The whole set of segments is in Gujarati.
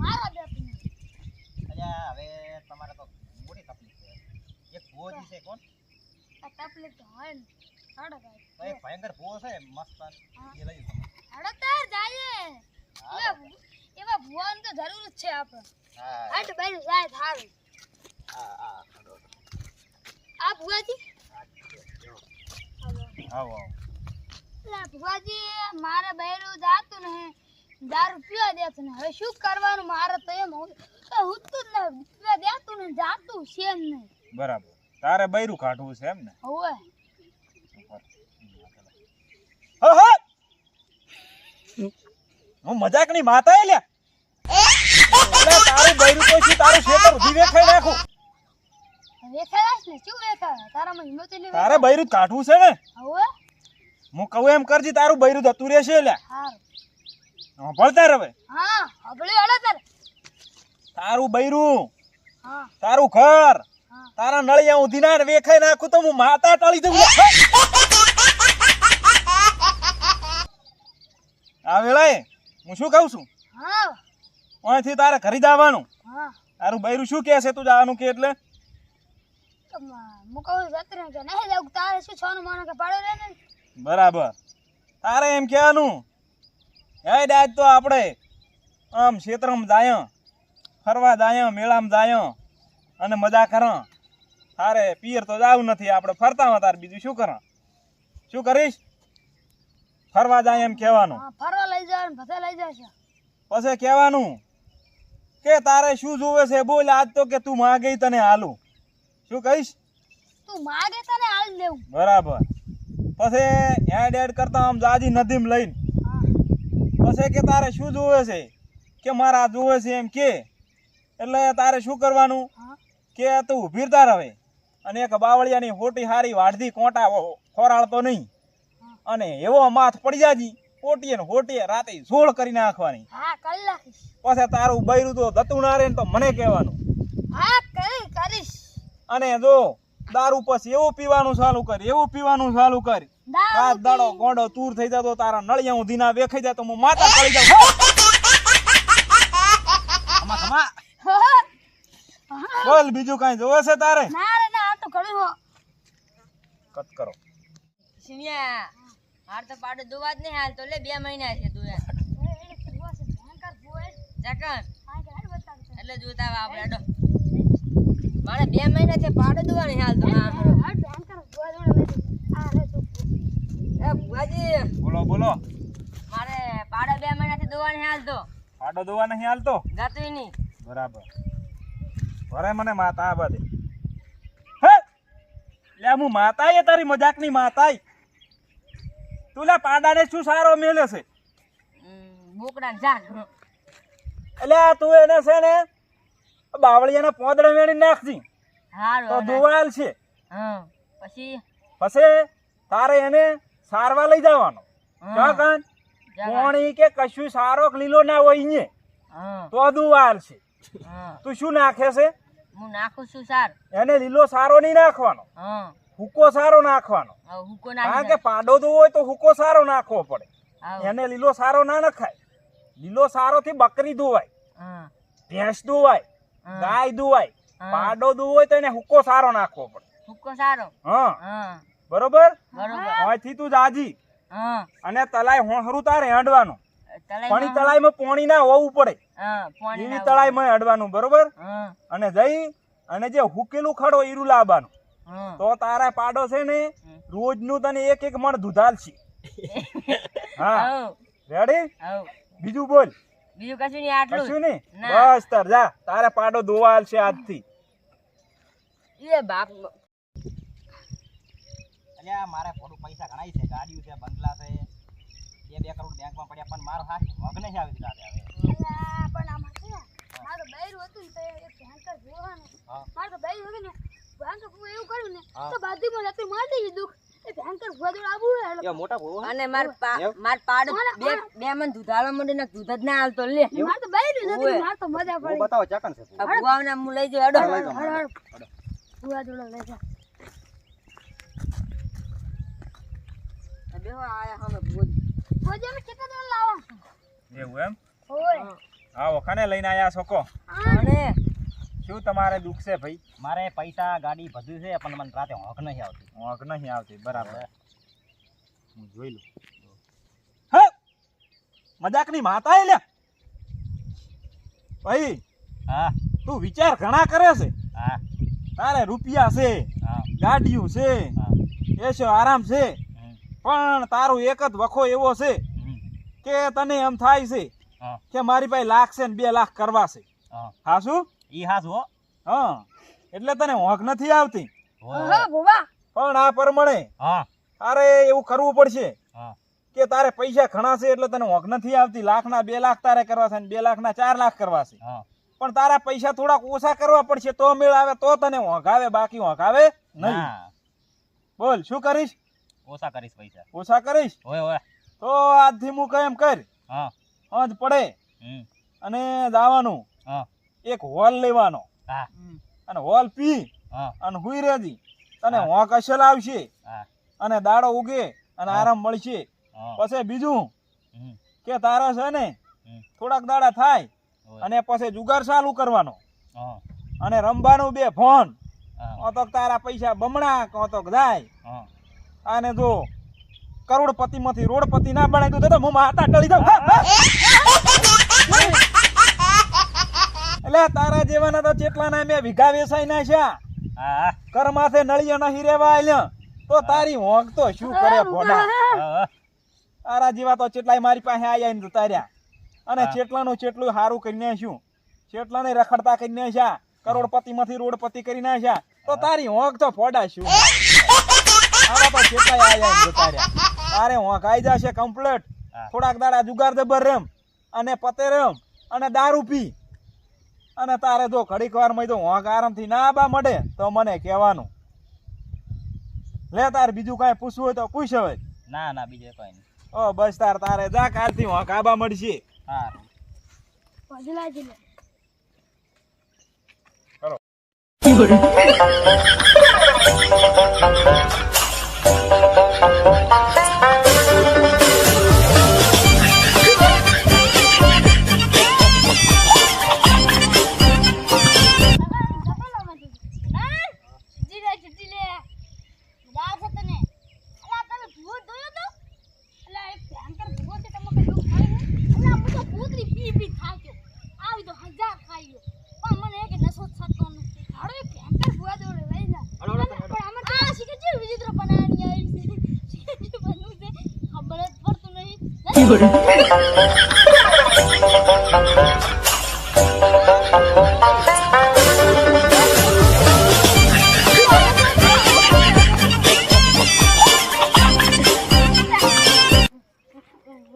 મારા દે તમે અલ્યા હવે તમારે તો મોટી તકલીફ છે. એક ભૂવો જી છે કોણ? આ તકલીફ તો હોય ને હાડો ભાઈ તો એક ભયંકર ભૂવો છે મસ્ત એ લઈ લો. હાડો તાર જાય એવા ભુવાનું તો જરૂર જ છે આપણે હા હાટ ભાઈ જાય થાવે હા આ ભુવાજી આવો લા ભુવાજી મારે બૈરું જાતું ને દારૂ પીવા દેતું ને હવે શું કરવાનું મારે તો એમ હું તો જ ને પીવા દેતું ને જાતું છે ને બરાબર તારે બૈરું કાઢવું છે એમ ને હવે હું મજાકની માતા એ લ્યા તારું બૈરું તો શું તારું ખેતર ઉધી વેખાઈ નાખું વેખાડાશ ને શું વેખાડા તારામાં હિંમત ની તારે બૈરું કાઢવું છે ને હવે હું કહું એમ કરજી તારું બૈરું જતું રહેશે લ્યા હારું ભળતા રવે હા હબળી હળો તાર તારું બૈરું હા તારું ઘર હા તારા નળિયા ઉધી ના વેખાઈ નાખું તો હું માતા ટળી દઉં આ વેળાએ હું શું કહું છું હા અહીંથી તારે ઘરે જવાનું હા તારું બૈરું શું કહે છે તું જવાનું કે એટલે હું કહું જતરે કે નહીં જાઉં તારે શું છોનું માનો કે પાડો રે ને બરાબર તારે એમ કહેવાનું હે દાદ તો આપણે આમ ક્ષેત્રમાં જાય ફરવા જાય મેળામાં જાય અને મજા કર તારે પિયર તો જાવું નથી આપણે ફરતા હોય તારે બીજું શું કર શું કરીશ ફરવા જાય એમ કહેવાનું હા ફરવા લઈ જાય ને બધા લઈ જાય છે પછી કહેવાનું કે તારે શું જોવે છે બોલ આજ તો કે તું માગે તને હાલું શું કહીશ તું માગે તને હાલ દેવું બરાબર પછી એડ એડ કરતા આમ જાજી નદીમ લઈને હા પછી કે તારે શું જોવે છે કે મારા જોવે છે એમ કે એટલે તારે શું કરવાનું હા કે તું ઊભીરતા રહે અને એક બાવળિયાની હોટી હારી વાઢધી કોટા ખોરાળતો નહીં અને એવો માથ પડી જાજી પોટીએ ને હોટીએ રાતે ઝોળ કરી નાખવાની હા કરી નાખીશ પછી તારું બૈરું તો દતું ના રહે ને તો મને કહેવાનું હા કરીશ અને જો દારૂ પછી એવું પીવાનું ચાલુ કર એવું પીવાનું ચાલુ કર રાત દાડો ગોંડો તૂર થઈ જતો તારા નળિયા ઊંધી ના વેખાઈ જાય તો હું માતા કરી જાઉં બોલ બીજું કઈ જોવે છે તારે ના રે ના આ તો ઘણું હો કટ કરો સિમિયા હાર તો પાડો દુવા જ નહીં હાલ તો લે 2 મહિના છે તું યાર જકન એટલે જોતા આપણે અડો મારે 2 મહિના છે પાડો દુવા નહીં હાલ તો એ ભુવાજી બોલો બોલો મારે પાડો 2 મહિના થી દુવા નહીં હાલ તો પાડો દોવા નહીં હાલતો ગાતું નહીં બરાબર ભરે મને માતા આ બધે હે લે હું માતા એ તારી મજાકની માતા તું લે પાડાને શું સારો મેલે છે બોકડા જાગ એટલે તું એને છે ને બાવળિયાના પોદડા વેણી નાખજી હારું તો દોવાલ છે હા પછી પછી તારે એને સારવા લઈ જવાનો કાન પાણી કે કશું સારો લીલો ના હોય અહીંયા હા તો દુવાલ છે હા તું શું નાખે છે હું નાખું છું સાર એને લીલો સારો નહીં નાખવાનો હા હુકો સારો નાખવાનો હુકો કારણ નાખી કે પાડો દો હોય તો હુકો સારો નાખવો પડે હા એને લીલો સારો ના નખાય લીલો સારો થી બકરી દોવાય હા ભેંસ દોવાય ગાય દોવાય પાડો દો હોય તો એને હુકો સારો નાખવો પડે હુકો સારો હા હા બરોબર બરોબર અહીંથી તું જાજી હા અને તલાઈ હોહરું તારે હડવાનું તલાઈ પણ તલાઈમાં પાણી ના હોવું પડે હા પાણી એવી તલાઈમાં હડવાનું બરોબર હા અને જઈ અને જે હુકેલું ખડો ઈરું લાવવાનું હા તો તારા પાડો છે ને રોજનું તને એક એક મણ દૂધાલ છે હા આવ રેડી આવ બીજું બોલ બીજું કશું નહીં આટલું કશું નહીં ના. બસ તાર જા તારે પાડો દોવાલ છે આજથી એ બાપ અલ્યા મારે થોડું પૈસા ઘણાય છે ગાડીઓ છે બંગલા છે 2 કરોડ બેંકમાં પડ્યા પણ મારો હાથ મગ નહીં આવી દીધા હવે અલા પણ આમાં છે ને મારું બૈરું હતું ને તો એક ભયંકર જોવાનું મારું તો બૈરું હતું ને ભયંકર ભૂ એવું કર્યું ને તો બાજુમાં જતું મારી દીધું એ ભયંકર ભૂવા આવું એ મોટા ભૂવો અને માર પાડ બે મન દૂધાળો મંડે ને દૂધ જ ના હાલતો લે માર તો બૈરું હતું માર તો મજા ભૂવો પડી બતાવો ચકન છે ભૂવો. આ ભુવાને હું લઈ જાઉં અડો લઈ જાઓ, હળ ભૂવા જોડો લઈ જા બેહો આયા હમે ભુજ ભોજે મે કેટલા દોર લાવા એવું એમ ઓય આવો કને લઈને આયા છો કો અને શું તમારે દુખ છે ભાઈ? મારે પૈસા ગાડી બધું છે પણ મને રાતે હોંક નહીં આવતી. હોંક નહીં આવતી બરાબર. હું જોઈ લઉં. હે મજાકની માતા લ્યા ભાઈ. હા તું વિચાર ઘણા કરે છે. હા તારે રૂપિયા છે, હા ગાડીઓ છે, હા એસો આરામ છે, હમ, પણ તારું એક જ વખો એવો છે હમ, કે તને એમ થાય છે હા કે મારી પાસે લાખ છે ને 2 લાખ કરવા છે. હા હા શું? ઈ હાસુ હો. હા એટલે તને હોંક નથી આવતી. હા ભુવા પણ આ પ્રમાણે હા તારે એવું કરવું પડશે હા કે તારે પૈસા ઘણા છે એટલે તને હોંક નથી આવતી. લાખના 2 લાખ તારે કરવા છે ને 2 લાખના 4 લાખ કરવા છે. હા પણ તારા પૈસા થોડાક ઓછા કરવા પડશે તો મેળ આવે, તો તને હોંક આવે, બાકી હોંક આવે નહીં. ના બોલ શું કરીશ? ઓછા કરીશ પૈસા. ઓછા કરીશ ઓય ઓય. તો આજથી હું કઈ એમ કર, હા જ પડે હમ અને જવાનું હા એક હોલ લેવાનો હા અને હોલ પી હા અને હુઈ રેજી. તને હા. હોંક અસલ આવશે હા અને દાડો ઉગે અને હા. આરામ મળશે. હા પછી બીજું હમ, કે તારા છે ને હમ, થોડાક દાડા થાય ઓય. અને પછી જુગાર ચાલુ કરવાનો હા અને રમવાનું 2 ફોન. હા તો તારા પૈસા બમણા તો જાય. હા અને જો કરોડપતિ માંથી રોડપતિ ના બનાવી દઉં તો હું માતા ટળી જાઉં. હા, હા. એટલે તારા જેવાના તો ચેટલાના મેં વીઘા વેસાઈ નાખ્યા. હા કર માથે નળિયા નહીં રેવા આલ્યા તો તારી હોંક તો શું કરે ભોડા. હા તારા જેવા તો ચેટલાય મારી પાસે આયા ને તાર્યા અને હા. ચેટલાનું ચેટલું સારું કરી નાખ્યું, ચેટલાને રખડતા કરી નાખ્યા, કરોડપતિ માંથી રોડપતિ કરી નાખ્યા તો તારી હોંક તો ફોડા શું. આવા તો ચેટલાય આયા ને તાર્યા. તારે હોંક આઈ જશે કમ્પ્લીટ. હા. થોડાક દાડા જુગાર જબર રમ અને પતે રમ અને દારૂ પી અને તારે જો ઘડીક વાર માં જો હોંક આરામથી ના આબા મળે તો મને કહેવાનું. લે તાર બીજું કાંઈ પૂછવું હોય તો પૂછ હવે. ના ના બીજે કોઈ નહીં. ઓ બસ તારે જા કાલથી હોંક આબા મળશે. હા પજલા જલે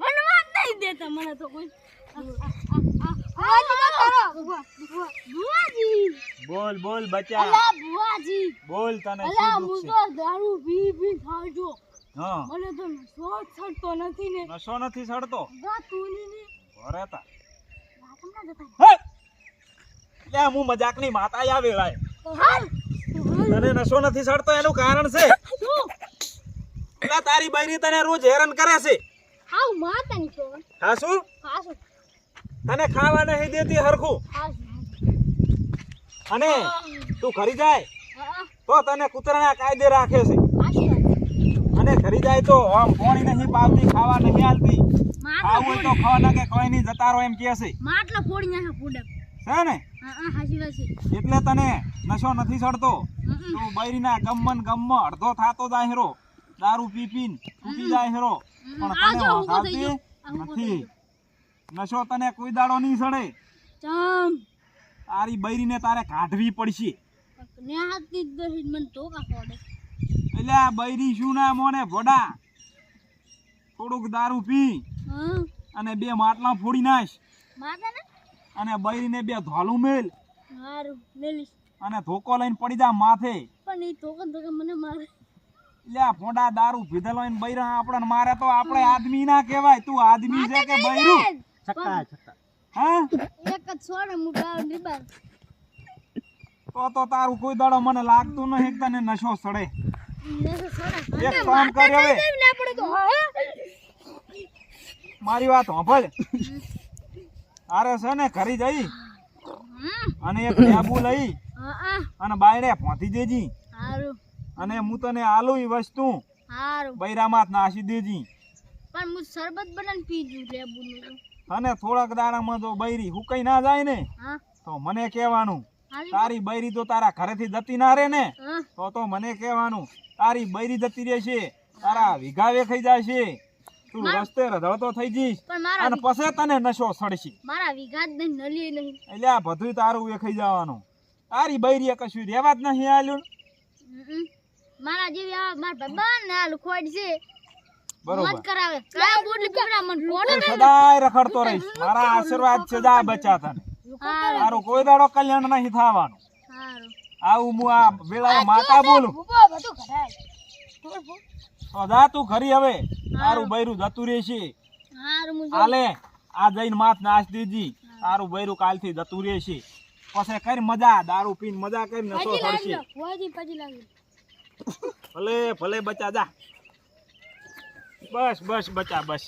વનવાદ નહીં દેતા મને તો કોઈ. ભુવાજી બોલ બોલ બચ્ચા, અલા ભુવાજી બોલ તને અલા શું હું દુખ તો છે? દારૂ પી ખાવ છું. હા મને તો નશો જ ચડતો નથી ને. નશો નથી સડતો. ગાતું ને ભરેતા રાતના જતા હે લે હું મજાકની માતા આ વેળાએ. હાલ તને નશો નથી સડતો એનું કારણ છે શું એટલે તારી બૈરી તને રોજ હેરાન કરે છે. હાવ માતા ની તો હા શું? હાસુ તને ખાવા નહીં દેતી હરખું હાસુ અને તું ઘરી જાય તો તને કૂતરાના કાયદે રાખે છે હાસુ અને ઘરી જાય તો આમ પાણી નહીં પાવતી, ખાવા નહીં આલતી. ખાવું હોય તો ખાવા ના કે કોઈ નહીં જતા રહો એમ કહે છે. માટલા ફોડી નાખે ફૂડે. છે ને હાસી વાત છે. એટલે તને નશો નથી સડતો. તું બૈરીના ગમન ગમમાં અડધો થાતો જાય હેરો, દારૂ પી પીને તૂટી જાય હેરો, પણ આ તને જો હોંશ ઊભો થઈ આવતી ગયો. આ ઊભો થઈ નથી. નશો તને કોઈ દાડો નહીં સડે. ચમ તારી બૈરીને તારે કાઢવી પડશે. ને હાથથી જ દહીં મને તો કા ફોડે. એટલે આ બૈરી શું ના મોને ભોડા, થોડુંક દારૂ પી હા અને 2 માટલા ફોડી નાખ માતા ને અને બૈરીને 2 ધોલું મેલ હારું લેલીશ. અને ધોકો લઈને પડી જા માથે. પણ એ તો મને મારે. એટલે આ ભોંડા દારૂ પીધેલો ને બૈરા આપણને મારે તો આપણે આદમી ના કહેવાય. તું આદમી છે કે બૈરું? છક્કા છક્કા. હા એક જ છોડે મુકા નિબાર. તો તારું કોઈ દાડો મને લાગતું નહીં કે તને નશો સડે. ને છોડે. એક કામ કર હવે, ના પડે તો હા મારી વાત સાંભળ. તારે છે ને ઘરે જઈ હમ અને એક લેબુ લઈ હા અને બાયડે પહોંચી દેજી હારું અને હું તને આલું ઈ વસ્તુ હારું બૈરામાં જ નાસી દેજી પણ હું શરબત બનાવીને પીજું લેબુનું અને થોડાક દાડામાં તો બૈરી હુકાઈ ના જાય ને હા તો મને કહેવાનું હાલી તારી બૈરી તો તારા ઘરેથી જતી ના રે ને હા તો મને કહેવાનું તારી બૈરી જતી રહેશે તારા વિઘાવે ખાઈ જશે તું રસ્તે રધળતો થઈ જઈશ પણ મારા અને પછી તને નશો સડશે મારા વિઘાત નહીં નલી નહીં એટલે આ બધું તારું એ ખાઈ જવાનું તારી બૈરીએ કશું રહેવા જ નહીં આલ્યું હમ. મારા જેવી આ મારા ભાઈબંધ ને આ લુખવાડ છે બરોબર મત કરાવે કાયા બોટલી પીવડા મને પોડો તું સદાય રખડતો રહીશ મારા આશીર્વાદ છે જા બચા તને હારું તારું કોઈ દાડો કલ્યાણ નહીં થવાનું હારું આવું હું આ વેળાએ માતા બોલું ભૂપો બધું કરાય તો જા તું ખરી હવે તારું બૈરું જતું રહેશે હારું હું હાલે આ જઈને માથ નાશ દીજી તારું બૈરું કાલથી જતું રહેશે પછી કરી મજા દારૂ પીને મજા કરી નશો પછી લાવી થશે લો હોજી પછી લાવી ભલે ભલે બચા જા બસ બસ બચા બસ